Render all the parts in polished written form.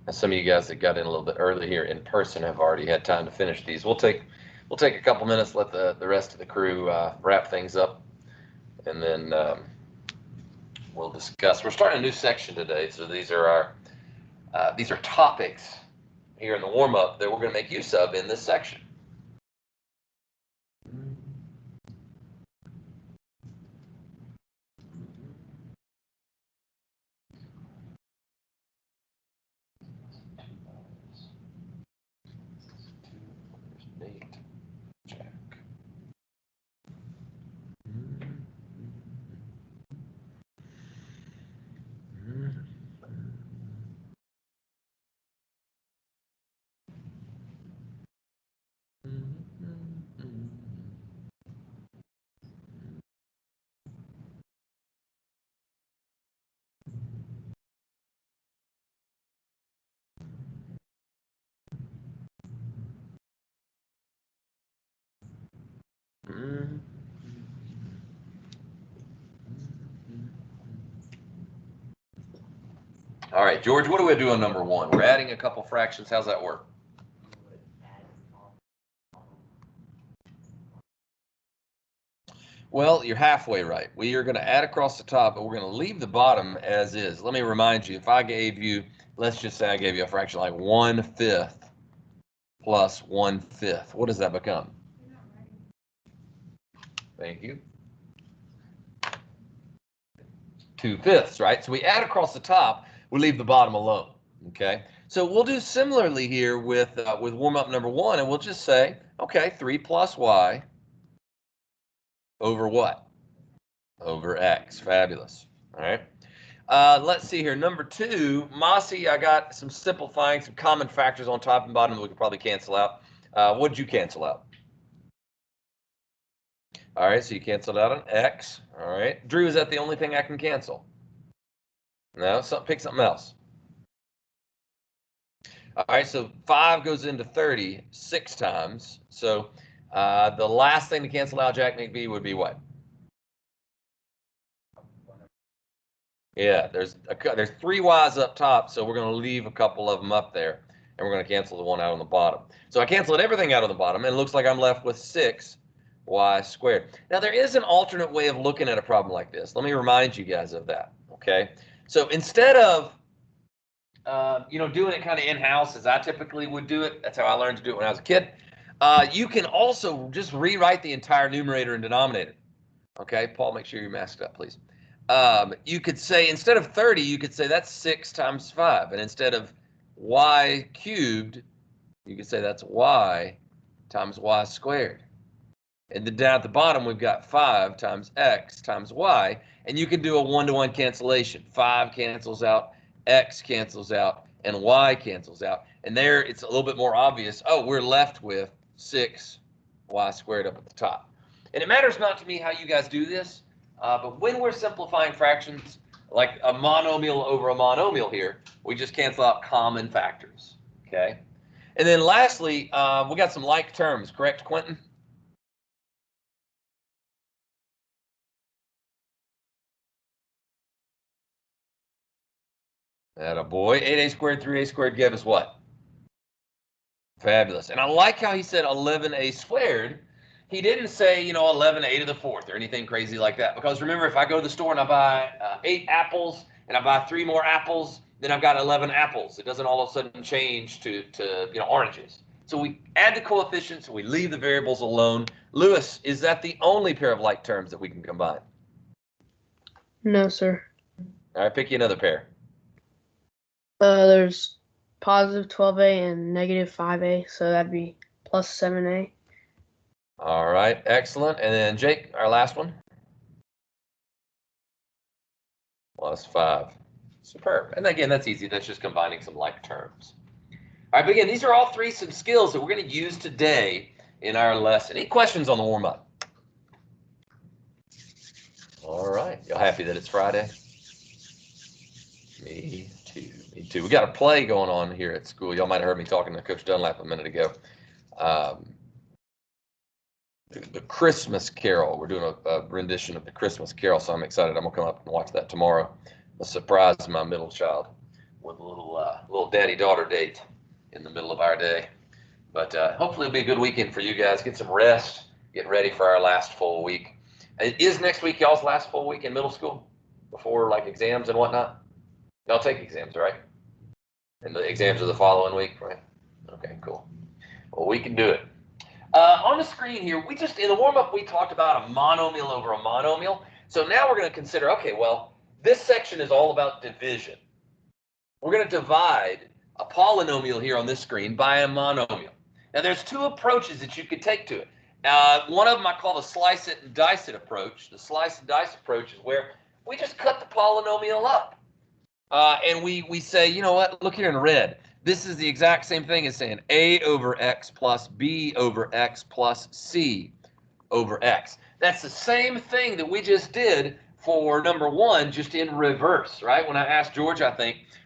Some of you guys that got in a little bit early here in person have already had time to finish these. We'll take a couple minutes, let the rest of the crew wrap things up, and then we'll discuss. We're starting a new section today, so these are topics here in the warm-up that we're going to make use of in this section. All right, George, what do we do on number one? We're adding a couple fractions. How's that work? Well, you're halfway right. We are going to add across the top, but we're going to leave the bottom as is. Let me remind you, if I gave you, let's just say I gave you a fraction like 1/5 plus 1/5, what does that become? Thank you. 2/5, right? So we add across the top, we leave the bottom alone, okay? So we'll do similarly here with warm-up number one, and we'll just say, okay, 3 plus y over what? Over x. Fabulous. All right. Let's see here. Number two, Mossy, I got some simplifying, some common factors on top and bottom that we could probably cancel out. What did you cancel out? All right, so you canceled out an x. All right. Drew, is that the only thing I can cancel? No, pick something else. All right, so 5 goes into 30 6 times. So the last thing to cancel out, Jack McBee, would be what? Yeah, there's 3 y's up top, so we're going to leave a couple of them up there, and we're going to cancel the one out on the bottom. So I canceled everything out on the bottom, and it looks like I'm left with 6y squared. Now, there is an alternate way of looking at a problem like this. Let me remind you guys of that, okay? So instead of doing it kind of in-house as I typically would do it, that's how I learned to do it when I was a kid, you can also just rewrite the entire numerator and denominator. Okay, Paul, make sure you're masked up, please. You could say, instead of 30, you could say that's 6 times 5. And instead of y cubed, you could say that's y times y squared. And then down at the bottom, we've got 5 times x times y. And you can do a one-to-one cancellation. 5 cancels out, x cancels out, and y cancels out. And there, it's a little bit more obvious. Oh, we're left with 6y squared up at the top. And it matters not to me how you guys do this. But when we're simplifying fractions, like a monomial over a monomial here, we just cancel out common factors, okay? And then lastly, we got some like terms, correct, Quentin? Attaboy. 8a squared, 3a squared give us what? Fabulous. And I like how he said 11a squared. He didn't say, 11a to the 4th or anything crazy like that. Because remember, if I go to the store and I buy 8 apples and I buy 3 more apples, then I've got 11 apples. It doesn't all of a sudden change to oranges. So we add the coefficients and we leave the variables alone. Lewis, is that the only pair of like terms that we can combine? No, sir. All right, pick you another pair. There's positive 12a and negative 5a, so that'd be plus 7a. All right, excellent. And then Jake, our last one. Plus 5. Superb. And again, that's easy. That's just combining some like terms. All right, but again, these are all some skills that we're going to use today in our lesson. Any questions on the warm-up? All right. Y'all happy that it's Friday? Me too. Me too. We got a play going on here at school. Y'all might have heard me talking to Coach Dunlap a minute ago. The Christmas Carol. We're doing a rendition of the Christmas Carol, so I'm excited. I'm going to come up and watch that tomorrow. A surprise to my middle child. with a little daddy-daughter date in the middle of our day. But hopefully it'll be a good weekend for you guys. Get some rest. Get ready for our last full week. Is next week y'all's last full week in middle school before like exams and whatnot? Y'all take exams, right? And the exams are the following week, right? Okay, cool. Well, we can do it. On the screen here, in the warm-up, we talked about a monomial over a monomial. So now we're going to consider, okay, well, this section is all about division. We're going to divide a polynomial here on this screen by a monomial. Now, there's two approaches that you could take to it. One of them I call the slice it and dice it approach. The slice and dice approach is where we just cut the polynomial up. And we say, you know what, look here in red. This is the exact same thing as saying a over x plus b over x plus c over x. That's the same thing that we just did for number one, just in reverse, right? When I asked George, I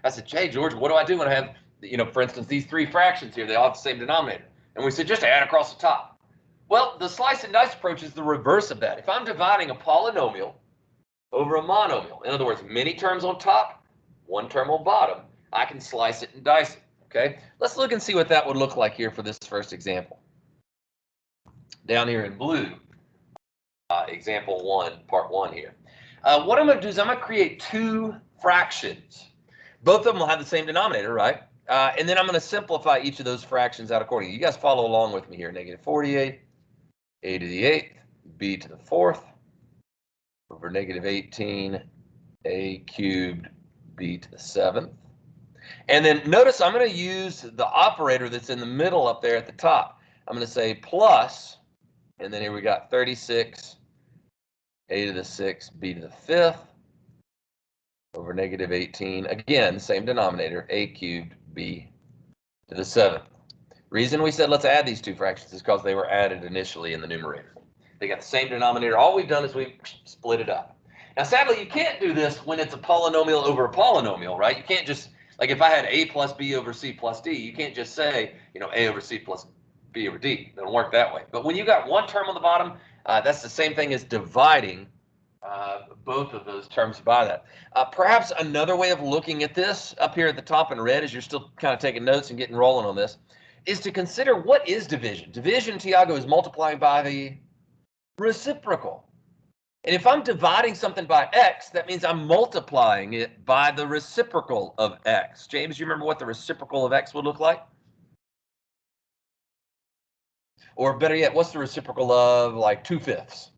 said, hey, George, what do I do when I have, for instance, these three fractions here? They all have the same denominator. And we said, just add across the top. Well, the slice and dice approach is the reverse of that. If I'm dividing a polynomial over a monomial, in other words, many terms on top, one term on bottom, I can slice it and dice it. Okay, let's look and see what that would look like here for this first example. Down here in blue, example 1, part 1 here. What I'm going to do is I'm going to create two fractions. Both of them will have the same denominator, right? And then I'm going to simplify each of those fractions out accordingly. You guys follow along with me here. Negative 48, a to the 8th, b to the 4th, over negative 18, a cubed, b to the 7th. And then notice I'm going to use the operator that's in the middle up there at the top. I'm going to say plus, and then here we got 36, a to the 6th, b to the 5th, over negative 18. Again, same denominator, a cubed, b to the 7th. Reason we said let's add these two fractions is because they were added initially in the numerator. They got the same denominator. All we've done is we've split it up. Now, sadly, you can't do this when it's a polynomial over a polynomial, right? You can't just, like if I had a plus b over c plus d, you can't just say, a over c plus b over d. It doesn't work that way. But when you got one term on the bottom, that's the same thing as dividing both of those terms by that. Perhaps another way of looking at this up here at the top in red, as you're still kind of taking notes and getting rolling on this, is to consider what is division. Division, Tiago, is multiplying by the reciprocal. And if I'm dividing something by x, that means I'm multiplying it by the reciprocal of x. James, you remember what the reciprocal of x would look like? Or better yet, what's the reciprocal of like 2/5?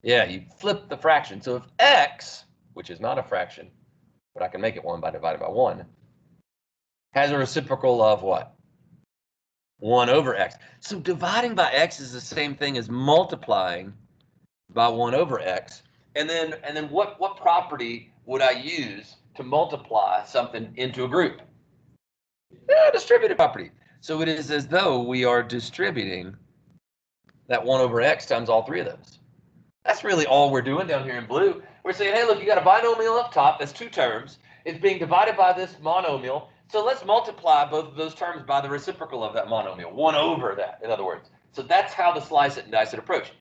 Yeah, you flip the fraction. So if x, which is not a fraction, but I can make it 1 by dividing by 1, has a reciprocal of what? 1 over x. So dividing by x is the same thing as multiplying by 1 over x. And then what property would I use to multiply something into a group? Distributive property. So it is as though we are distributing that 1 over x times all three of those. That's really all we're doing down here in blue. We're saying, hey, look, you got a binomial up top. That's two terms. It's being divided by this monomial. So let's multiply both of those terms by the reciprocal of that monomial, 1 over that, in other words. So that's how the slice it and dice it approach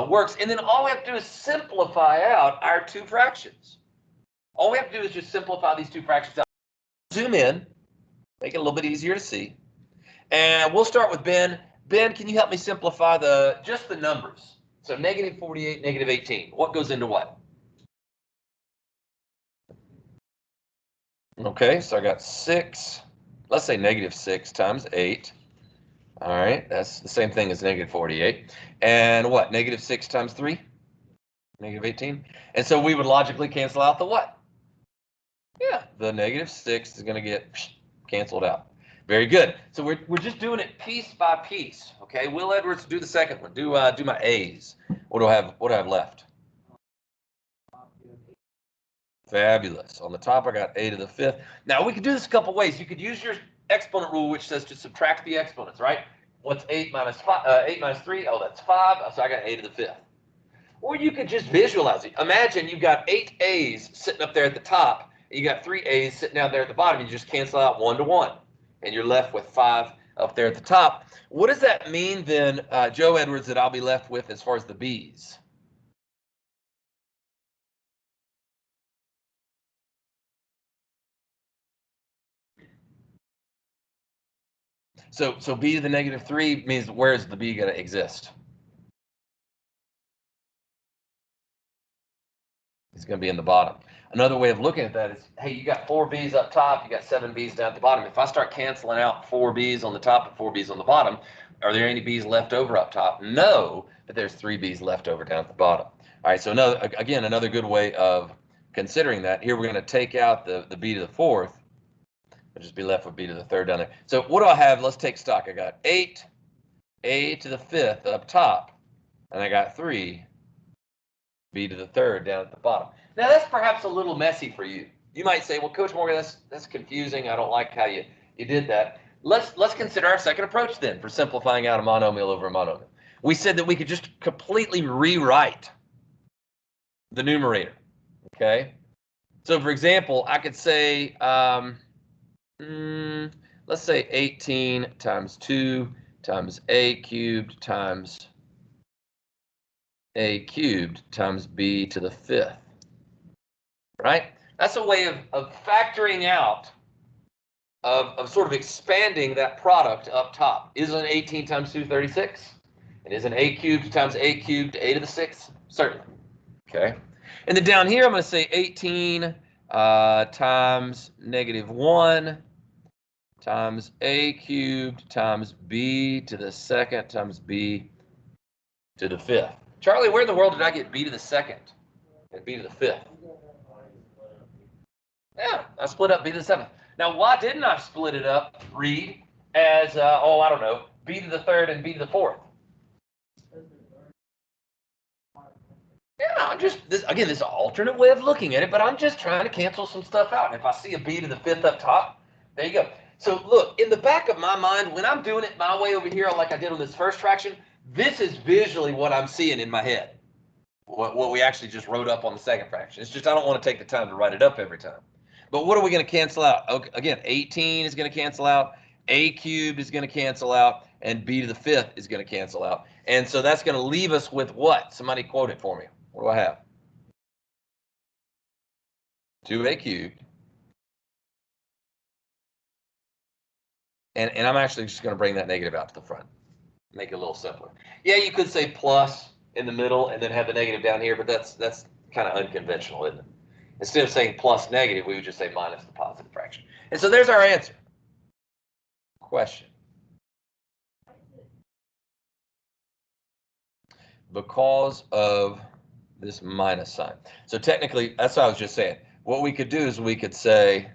works. And then all we have to do is simplify out our two fractions. All we have to do is just simplify these two fractions out. Zoom in, make it a little bit easier to see. And we'll start with Ben. Ben, can you help me simplify just the numbers? So negative 48, negative 18. What goes into what? Okay, so I got 6. Let's say negative 6 times 8. All right, that's the same thing as negative 48. And what? Negative 6 times 3? Negative 18. And so we would logically cancel out the what? Yeah, the negative 6 is going to get canceled out. Very good. So we're just doing it piece by piece. Okay, Will Edwards, do the second one. Do my A's. What do I have left? Fabulous. On the top, I got a to the 5th. Now we could do this a couple ways. You could use your exponent rule, which says to subtract the exponents, right? What's 8 minus 3? Oh, that's 5. So I got a to the 5th. Or you could just visualize it. Imagine you've got 8 A's sitting up there at the top, and you got 3 A's sitting down there at the bottom. You just cancel out 1 to 1. And you're left with 5 up there at the top. What does that mean then, Joe Edwards, that I'll be left with as far as the B's? So b to the negative 3 means where is the b going to exist? It's going to be in the bottom. Another way of looking at that is, hey, you got 4 b's up top, you got 7 b's down at the bottom. If I start canceling out 4 b's on the top and 4 b's on the bottom, are there any b's left over up top? No, but there's 3 b's left over down at the bottom. All right, so another good way of considering that. Here we're going to take out the b to the 4th. We'll just be left with b to the 3rd down there. So what do I have? Let's take stock. I got 8 a to the 5th up top, and I got 3 b to the 3rd down at the bottom. Now that's perhaps a little messy for you. You might say, well, Coach Morgan, that's confusing. I don't like how you did that. Let's consider our second approach then for simplifying out a monomial over a monomial. We said that we could just completely rewrite the numerator. Okay. So for example, I could say, let's say 18 times 2 times a cubed times a cubed times b to the 5th. Right? That's a way of factoring out, of sort of expanding that product up top. Isn't 18 times 2 36? And isn't a cubed times a cubed a to the 6th? Certainly. Okay. And then down here, I'm going to say 18 times negative 1 times a cubed times b to the 2nd times b to the 5th. Charlie, where in the world did I get b to the 2nd and b to the 5th? Yeah, I split up b to the 7th. Now, why didn't I split it up, Reed, as, I don't know, b to the 3rd and b to the 4th? Yeah, this is an alternate way of looking at it, but I'm just trying to cancel some stuff out. And if I see a b to the 5th up top, there you go. So look, in the back of my mind, when I'm doing it my way over here, like I did on this first fraction, this is visually what I'm seeing in my head. What we actually just wrote up on the second fraction. It's just I don't want to take the time to write it up every time. But what are we going to cancel out? Okay, again, 18 is going to cancel out, a cubed is going to cancel out, and b to the 5th is going to cancel out. And so that's going to leave us with what? Somebody quote it for me. What do I have? 2a cubed. And I'm actually just going to bring that negative out to the front. Make it a little simpler. Yeah, you could say plus in the middle and then have the negative down here, but that's kind of unconventional, isn't it? Instead of saying plus negative, we would just say minus the positive fraction. And so there's our answer. Question. Because of this minus sign. So technically, that's what I was just saying. What we could do is we could say,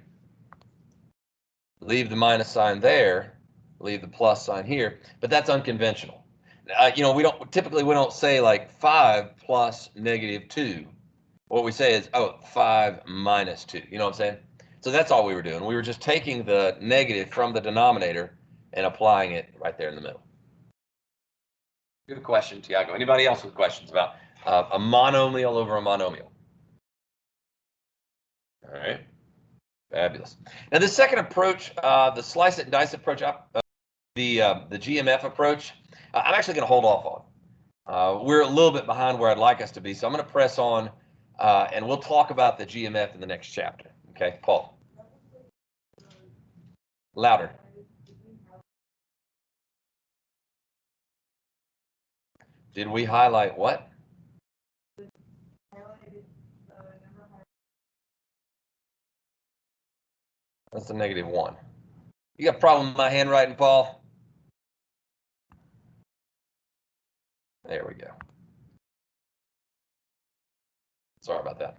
leave the minus sign there, leave the plus sign here, but that's unconventional. We don't say like 5 plus negative 2. What we say is, 5 minus 2. You know what I'm saying? So that's all we were doing. We were just taking the negative from the denominator and applying it right there in the middle. Good question, Tiago. Anybody else with questions about a monomial over a monomial? All right. Fabulous. Now, the second approach, the slice it and dice approach, the Gmf approach, I'm actually going to hold off on. We're a little bit behind where I'd like us to be, so I'm going to press on, and we'll talk about the Gmf in the next chapter. Okay, Paul. Louder. Did we highlight what? That's the negative 1. You got a problem with my handwriting, Paul? There we go. Sorry about that.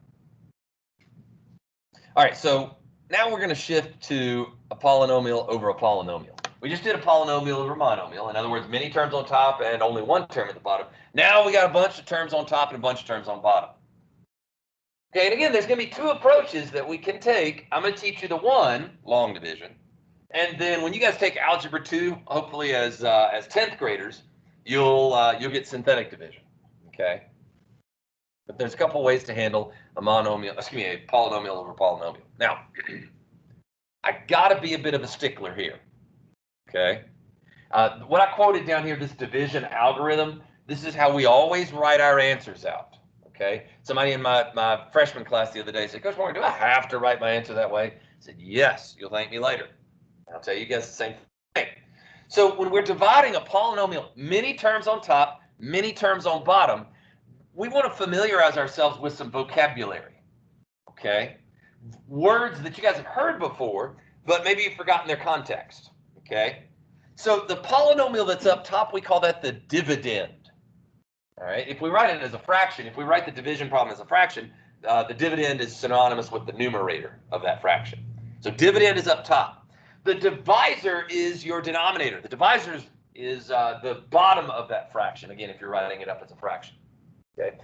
All right, so now we're going to shift to a polynomial over a polynomial. We just did a polynomial over a monomial. In other words, many terms on top and only one term at the bottom. Now we got a bunch of terms on top and a bunch of terms on bottom. Okay, and again, there's going to be 2 approaches that we can take. I'm going to teach you the one, long division. And then when you guys take Algebra 2, hopefully as 10th graders, you'll get synthetic division. Okay? But there's a couple ways to handle a polynomial over polynomial. Now, I got to be a bit of a stickler here. Okay? What I quoted down here, this division algorithm, this is how we always write our answers out. Okay? Somebody in my freshman class the other day said, Coach Morgan, do I have to write my answer that way? I said, yes, you'll thank me later. I'll tell you guys the same thing. So when we're dividing a polynomial, many terms on top, many terms on bottom, we want to familiarize ourselves with some vocabulary, okay? Words that you guys have heard before, but maybe you've forgotten their context, okay? So the polynomial that's up top, we call that the dividend, all right? If we write it as a fraction, if we write the division problem as a fraction, the dividend is synonymous with the numerator of that fraction. So dividend is up top. The divisor is your denominator. The divisor is the bottom of that fraction, again, if you're writing it up as a fraction. Okay.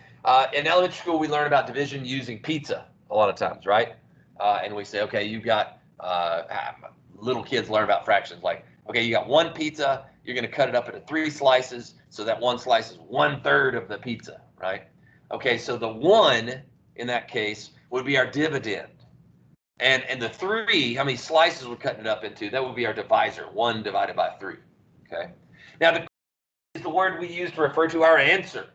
In elementary school, we learn about division using pizza a lot of times, right? And we say, okay, you've got little kids learn about fractions like, okay, you got one pizza, you're going to cut it up into 3 slices, so that one slice is 1/3 of the pizza, right? Okay, so the 1 in that case would be our dividend. And the 3, how many slices we're cutting it up into, that would be our divisor, 1 divided by 3, okay? Now, the is the word we use to refer to our answer,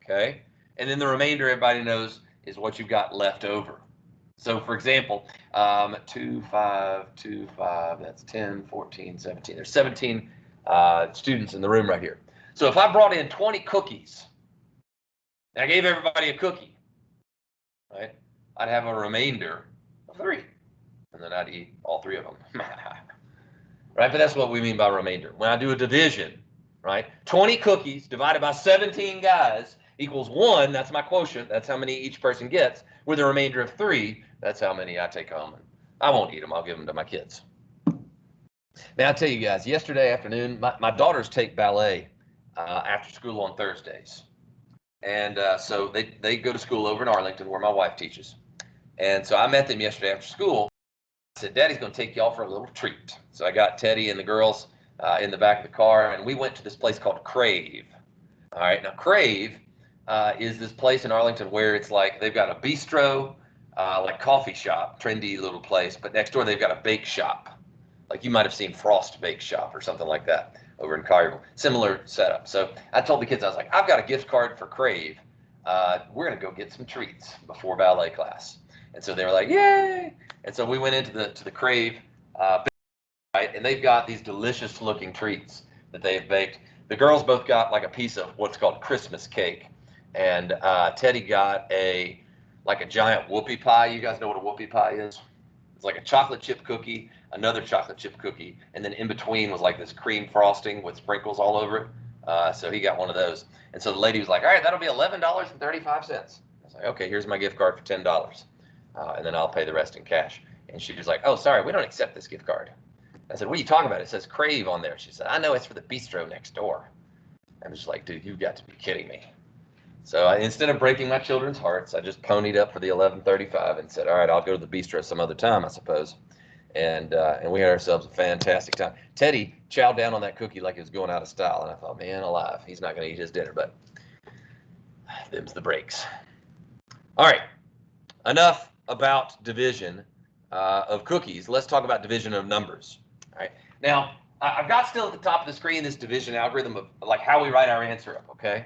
okay? And then the remainder, everybody knows, is what you've got left over. So, for example, 2, 5, 2, 5, that's 10, 14, 17. There's 17 students in the room right here. So if I brought in 20 cookies, and I gave everybody a cookie, right, I'd have a remainder of 3, and then I'd eat all 3 of them. Right, but that's what we mean by remainder. When I do a division, right, 20 cookies divided by 17 guys equals 1, that's my quotient, that's how many each person gets, with a remainder of 3, that's how many I take home. And I won't eat them, I'll give them to my kids. Now, I'll tell you guys, yesterday afternoon, my daughters take ballet after school on Thursdays. And so they go to school over in Arlington where my wife teaches. And so I met them yesterday after school. I said, Daddy's going to take y'all for a little treat. So I got Teddy and the girls in the back of the car, and we went to this place called Crave. All right, now Crave is this place in Arlington where it's like they've got a bistro, like coffee shop, trendy little place, but next door they've got a bake shop. Like you might have seen Frost Bake Shop or something like that over in Collierville. Similar setup. So I told the kids, I was like, I've got a gift card for Crave. We're going to go get some treats before ballet class. And so they were like, yay! And so we went into the Crave, right? And they've got these delicious looking treats that they've baked. The girls both got like a piece of what's called Christmas cake. And Teddy got like a giant whoopie pie. You guys know what a whoopie pie is? It's like a chocolate chip cookie, another chocolate chip cookie, and then in between was like this cream frosting with sprinkles all over it. So he got one of those. And so the lady was like, all right, that'll be $11.35. I was like, okay, here's my gift card for $10. And then I'll pay the rest in cash. And she was like, oh, sorry, we don't accept this gift card. I said, what are you talking about? It says Crave on there. She said, I know, it's for the bistro next door. I was just like, dude, you've got to be kidding me. So instead of breaking my children's hearts, I just ponied up for the $11.35 and said, all right, I'll go to the bistro some other time, I suppose. And we had ourselves a fantastic time. Teddy chowed down on that cookie like it was going out of style. And I thought, man alive, he's not going to eat his dinner, but them's the breaks. All right, enough about division of cookies. Let's talk about division of numbers. All right, now I've got still at the top of the screen this division algorithm of like how we write our answer up, okay?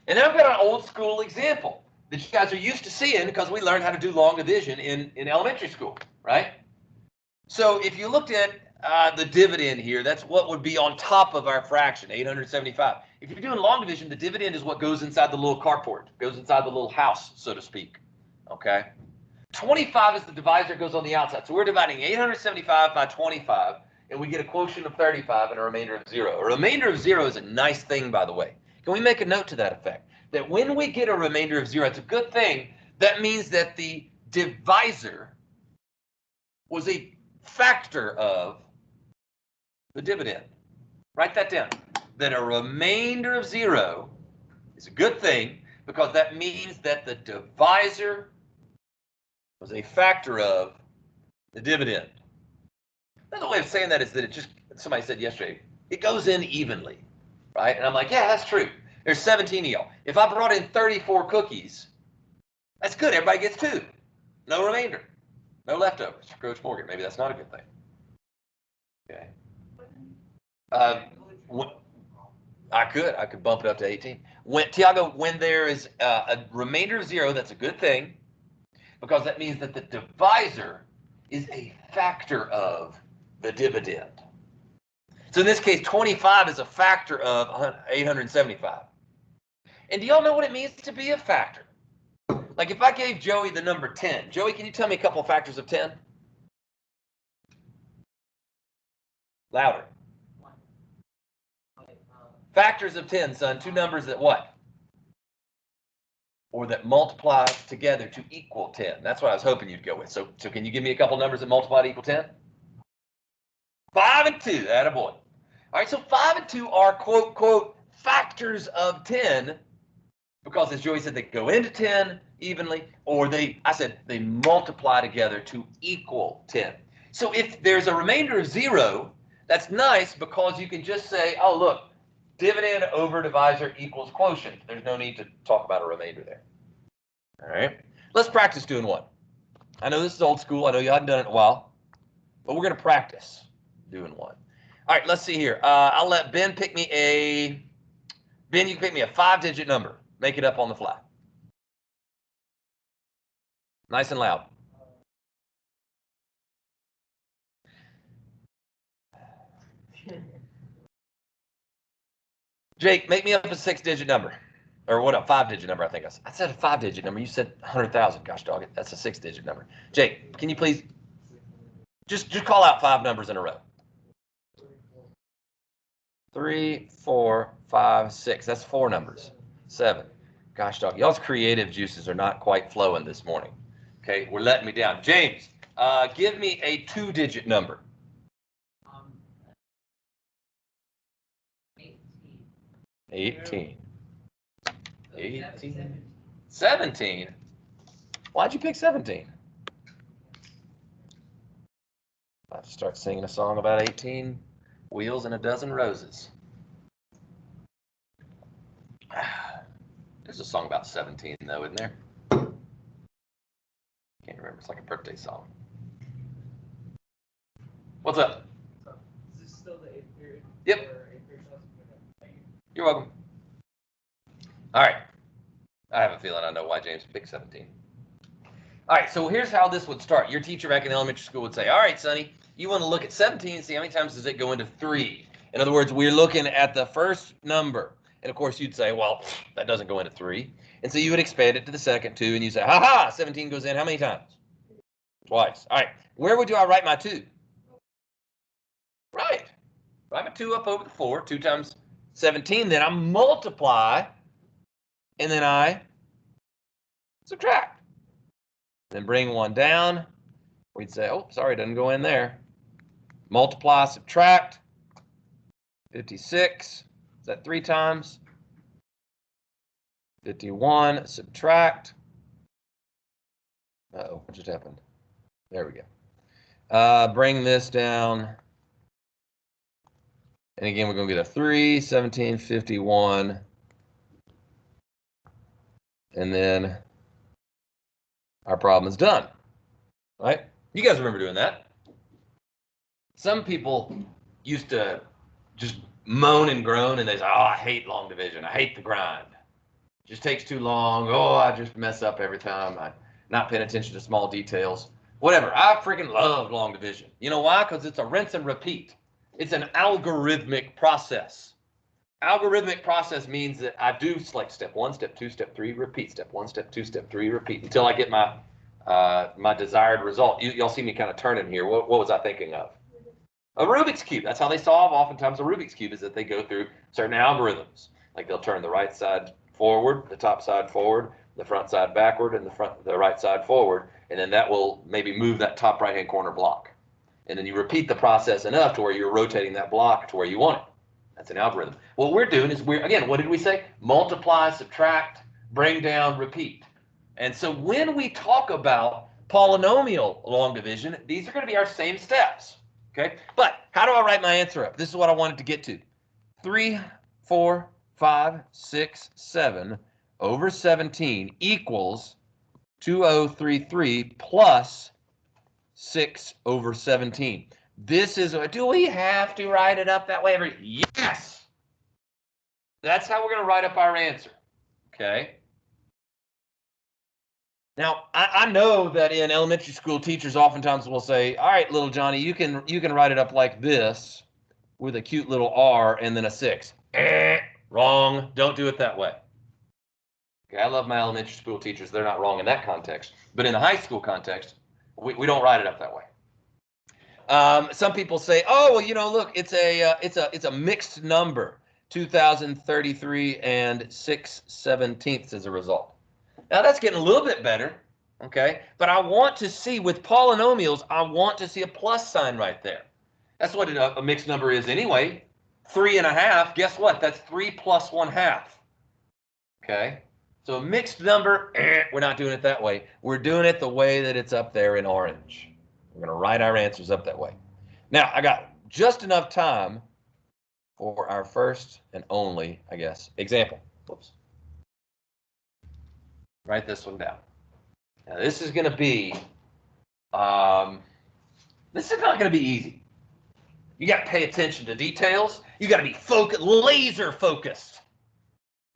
And then I've got an old school example that you guys are used to seeing because we learned how to do long division in elementary school, right? So if you looked at the dividend here, that's what would be on top of our fraction, 875. If you're doing long division, the dividend is what goes inside the little carport, goes inside the little house, so to speak, okay? 25 is the divisor, goes on the outside. So we're dividing 875 by 25, and we get a quotient of 35 and a remainder of 0. A remainder of 0 is a nice thing, by the way. Can we make a note to that effect? That when we get a remainder of 0, it's a good thing. That means that the divisor was a factor of the dividend. Write that down. That a remainder of 0 is a good thing because that means that the divisor was a factor of the dividend. Another way of saying that is that it just, somebody said yesterday, it goes in evenly, right? And I'm like, yeah, that's true. There's 17 of y'all. If I brought in 34 cookies, that's good. Everybody gets 2. No remainder. No leftovers. Coach Morgan, maybe that's not a good thing. Okay. I could bump it up to 18. Tiago, when there is a remainder of 0, that's a good thing because that means that the divisor is a factor of the dividend. So in this case, 25 is a factor of 875. And do y'all know what it means to be a factor? Like if I gave Joey the number 10. Joey, can you tell me a couple of factors of 10? Louder. Factors of 10, son. Two numbers that what? Or that multiply together to equal 10. That's what I was hoping you'd go with. So can you give me a couple numbers that multiply to equal 10? 5 and 2. Attaboy. All right, so 5 and 2 are, quote, quote, factors of 10 because, as Joey said, they go into 10 evenly, or they multiply together to equal 10. So if there's a remainder of 0, that's nice because you can just say, oh, look, dividend over divisor equals quotient. There's no need to talk about a remainder there. All right, let's practice doing one. I know this is old school. I know you haven't done it in a while, but we're going to practice doing one. All right, let's see here. I'll let Ben pick me a, Ben, you can pick me a 5-digit number. Make it up on the fly. Nice and loud. Jake, make me up a 6-digit number. Or what, a 5-digit number, I think. I said a 5-digit number. You said 100,000. Gosh dog it. That's a 6-digit number. Jake, can you please just call out 5 numbers in a row? 3, 4, 5, 6. That's 4 numbers. 7. Gosh dog, y'all's creative juices are not quite flowing this morning. Okay, we're letting me down. James, give me a 2-digit number. 18. 17. Why'd you pick 17? I have to start singing a song about 18 wheels and a dozen roses. There's a song about 17 though, isn't there? Can't remember. It's like a birthday song. What's up? Is this still the 8th period? Yep. You're welcome. All right. I have a feeling I know why James picked 17. All right, so here's how this would start. Your teacher back in elementary school would say, all right, Sonny, you want to look at 17 and see how many times does it go into 3. In other words, we're looking at the first number. And of course, you'd say, well, that doesn't go into 3. And so you would expand it to the second 2, and you say, ha-ha, 17 goes in how many times? Twice. All right, where would I write my 2? Right. Write my 2 up over the 4, 2 times 17, then I multiply, and then I subtract. Then bring 1 down. We'd say, oh, sorry, it doesn't go in there. Multiply, subtract. 56. Is that 3 times? 51, subtract. Uh-oh, what just happened? There we go. Bring this down. And again, we're going to get a 3, 17, 51. And then our problem is done. Right? You guys remember doing that. Some people used to just moan and groan and they say, oh, I hate long division. I hate the grind. It just takes too long. Oh, I just mess up every time. I'm not paying attention to small details. Whatever. I freaking love long division. You know why? Because it's a rinse and repeat. It's an algorithmic process. Algorithmic process means that I do like step 1, step 2, step 3, repeat. Step 1, step 2, step 3, repeat until I get my my desired result. Y'all see me kind of turning here. What was I thinking of? A Rubik's Cube. That's how they solve oftentimes a Rubik's Cube, is that they go through certain algorithms. Like they'll turn the right side forward, the top side forward, the front side backward, and the right side forward. And then that will maybe move that top right-hand corner block. And then you repeat the process enough to where you're rotating that block to where you want it. That's an algorithm. What we're doing is again, what did we say? Multiply, subtract, bring down, repeat. And so when we talk about polynomial long division, these are going to be our same steps. Okay, but how do I write my answer up? This is what I wanted to get to. 3, 4, 5, 6, 7 over 17 equals 2033 plus 6 over 17. This is, do we have to write it up that way? Yes. That's how we're going to write up our answer. Okay. Now, I know that in elementary school, teachers oftentimes will say, all right, little Johnny, you can write it up like this, with a cute little R and then a 6. Wrong. Don't do it that way. Okay, I love my elementary school teachers. They're not wrong in that context. But in the high school context, we don't write it up that way. Some people say, oh, well, you know, look, it's a mixed number, 2033 and 6/17 as a result. Now that's getting a little bit better, okay? But I want to see with polynomials, I want to see a plus sign right there. That's what a mixed number is anyway. 3.5. Guess what? That's 3 plus 1/2. Okay. So a mixed number, we're not doing it that way. We're doing it the way that it's up there in orange. We're going to write our answers up that way. Now, I got just enough time for our first and only, I guess, example. Whoops. Write this one down. Now, this is going to be, this is not going to be easy. You got to pay attention to details. You got to be laser focused.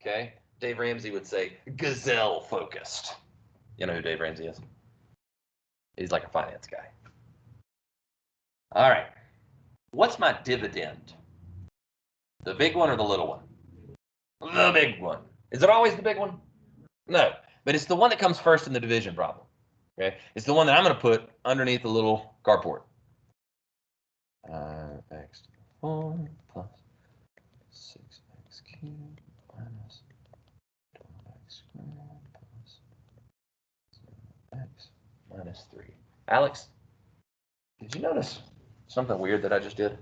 Okay? Dave Ramsey would say gazelle focused. You know who Dave Ramsey is? He's like a finance guy. All right. What's my dividend? The big one or the little one? The big one. Is it always the big one? No, but it's the one that comes first in the division problem. Okay? It's the one that I'm going to put underneath the little carport. X to the 4 plus 6x cubed minus 12x squared plus 0x minus 3. Alex, did you notice something weird that I just did?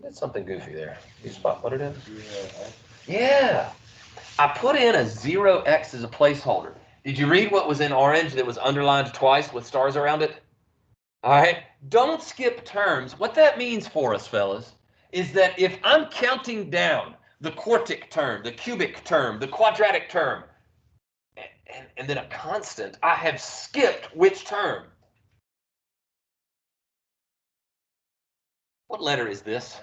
Did something goofy there. You spot what it is? Yeah. I put in a 0x as a placeholder. Did you read what was in orange that was underlined twice with stars around it? All right. Don't skip terms. What that means for us, fellas, is that if I'm counting down the quartic term, the cubic term, the quadratic term, and then a constant, I have skipped which term? What letter is this?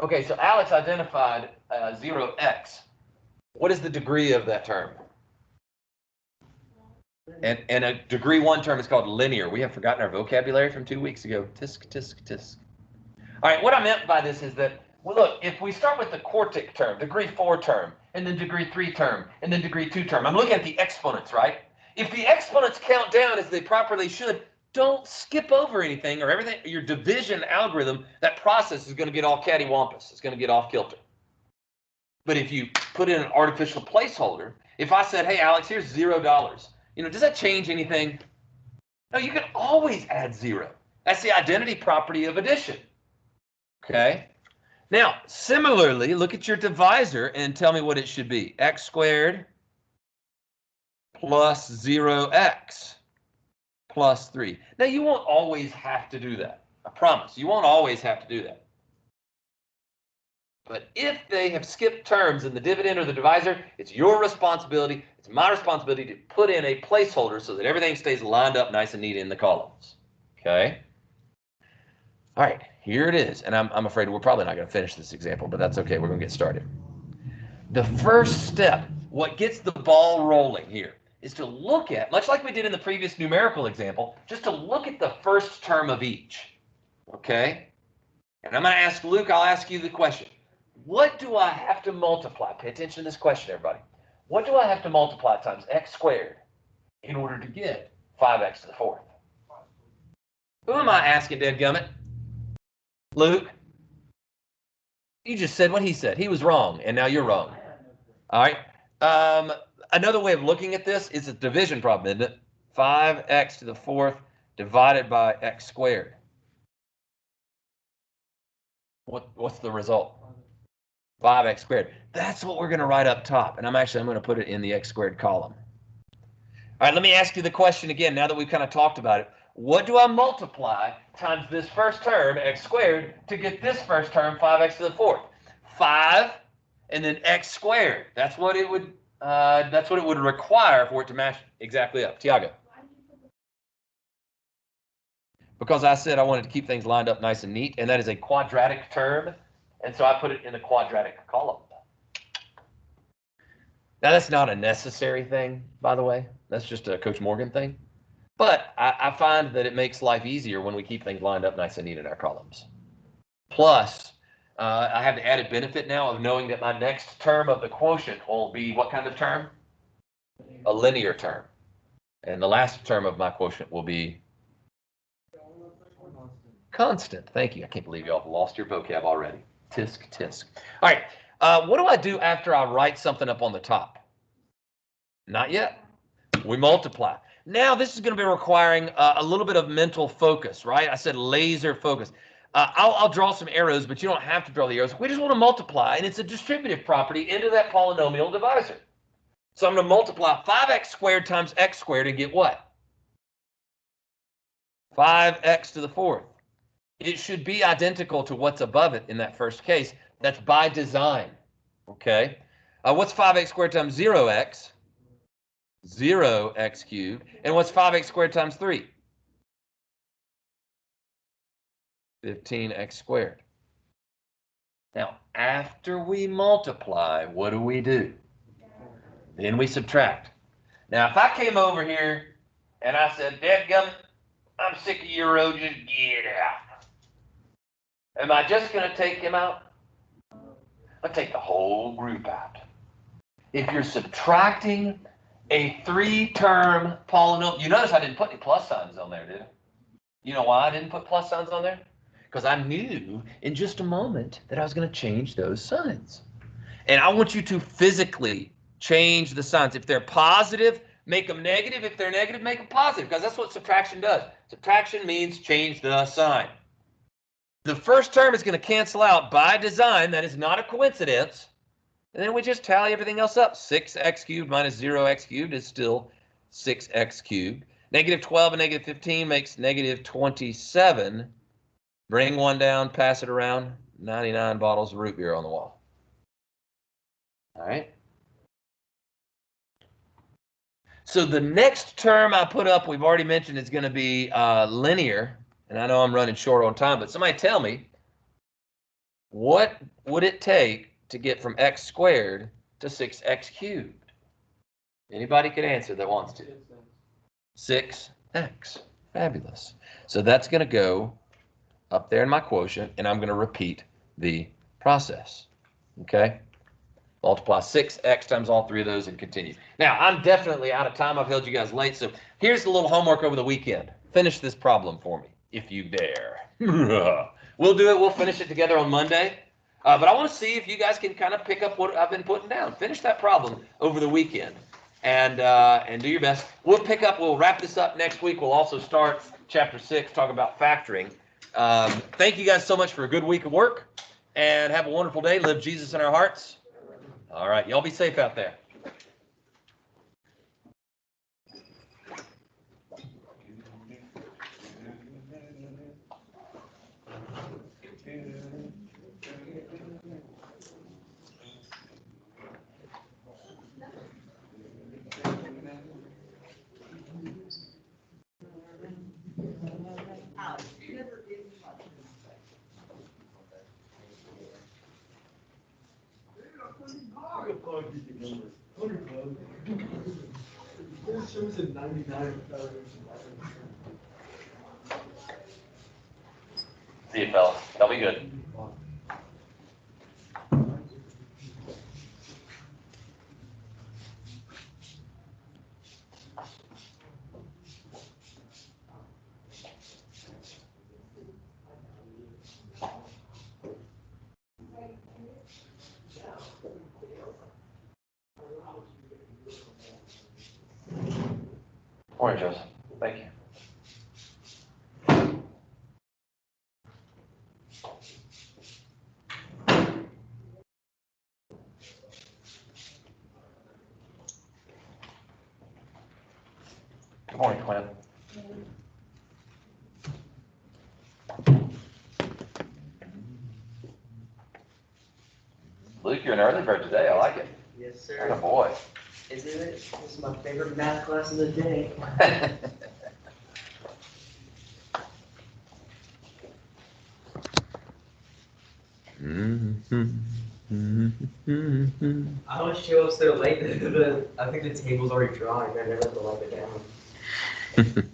Okay, so Alex identified 0x. What is the degree of that term? And a degree 1 term is called linear. We have forgotten our vocabulary from 2 weeks ago. Tisk, tisk, tisk. All right, what I meant by this is that, well, look, if we start with the quartic term, degree 4 term, and then degree 3 term, and then degree 2 term, I'm looking at the exponents, right? If the exponents count down as they properly should, don't skip over anything or everything. Your division algorithm, that process is going to get all cattywampus. It's going to get off kilter. But if you put in an artificial placeholder, if I said, hey, Alex, here's $0, you know, does that change anything? No, you can always add 0. That's the identity property of addition. Okay. Now, similarly, look at your divisor and tell me what it should be. X squared plus 0x. Plus 3. Now, you won't always have to do that. I promise. You won't always have to do that. But if they have skipped terms in the dividend or the divisor, it's your responsibility, it's my responsibility to put in a placeholder so that everything stays lined up nice and neat in the columns. Okay? All right, here it is. And I'm afraid we're probably not going to finish this example, but that's okay. We're going to get started. The first step, what gets the ball rolling here, is to look at, much like we did in the previous numerical example, just to look at the first term of each, okay? And I'm going to ask Luke, I'll ask you the question. What do I have to multiply? Pay attention to this question, everybody. What do I have to multiply times x squared in order to get 5x to the 4th? Who am I asking, dadgummit? Luke? You just said what he said. He was wrong, and now you're wrong. All right. Another way of looking at this is a division problem, isn't it? 5x to the 4th divided by x squared. What's the result? 5x squared. That's what we're going to write up top. And I'm going to put it in the x squared column. All right, let me ask you the question again, now that we've kind of talked about it. What do I multiply times this first term, x squared, to get this first term, 5x to the 4th? 5 and then x squared. That's what it would require for it to match exactly up. Tiago. Because I said I wanted to keep things lined up nice and neat, and that is a quadratic term, and so I put it in the quadratic column. Now, that's not a necessary thing, by the way. That's just a Coach Morgan thing. But I find that it makes life easier when we keep things lined up nice and neat in our columns. Plus, I have the added benefit now of knowing that my next term of the quotient will be what kind of term? A linear term. And the last term of my quotient will be constant. Thank you. I can't believe y'all have lost your vocab already. Tisk, tisk. All right. What do I do after I write something up on the top? Not yet. We multiply. Now, this is going to be requiring a little bit of mental focus, right? I said laser focus. I'll draw some arrows, but you don't have to draw the arrows. We just want to multiply, and it's a distributive property into that polynomial divisor. So I'm going to multiply 5x squared times x squared and get what? 5x to the fourth. It should be identical to what's above it in that first case. That's by design, okay? What's 5x squared times 0x? 0x cubed. And what's 5x squared times 3? 15x squared. Now, after we multiply, what do? Then we subtract. Now, if I came over here and I said, dadgummit, I'm sick of your road, just get out. Am I just going to take him out? I'll take the whole group out. If you're subtracting a 3-term polynomial, you notice I didn't put any plus signs on there, did I? You know why I didn't put plus signs on there? Because I knew in just a moment that I was going to change those signs. And I want you to physically change the signs. If they're positive, make them negative. If they're negative, make them positive, because that's what subtraction does. Subtraction means change the sign. The first term is going to cancel out by design. That is not a coincidence. And then we just tally everything else up. 6x cubed minus 0x cubed is still 6x cubed. Negative 12 and negative 15 makes negative 27. Bring one down, pass it around. 99 bottles of root beer on the wall. All right. So the next term I put up, we've already mentioned, is going to be linear. And I know I'm running short on time, but somebody tell me, what would it take to get from x squared to 6x cubed? Anybody can answer that wants to. 6x. Fabulous. So that's going to go up there in my quotient, and I'm going to repeat the process. Okay? Multiply 6x times all three of those and continue. Now, I'm definitely out of time. I've held you guys late, so here's a little homework over the weekend. Finish this problem for me, if you dare. We'll do it. We'll finish it together on Monday. But I want to see if you guys can kind of pick up what I've been putting down. Finish that problem over the weekend and do your best. We'll wrap this up next week. We'll also start chapter 6, talk about factoring. Thank you guys so much for a good week of work, and have a wonderful day. Live Jesus in our hearts. All right. Y'all be safe out there. It shows in 99. See you, fellas. That'll be good. Morning, Joseph. Thank you. Good morning, Quinn. Luke, you're an early bird today. I like it. Yes, sir. You're a boy. Isn't it? This is my favorite math class of the day. Mm-hmm. I always show up so late, but I think the table's already drawing. I never have to wipe it down.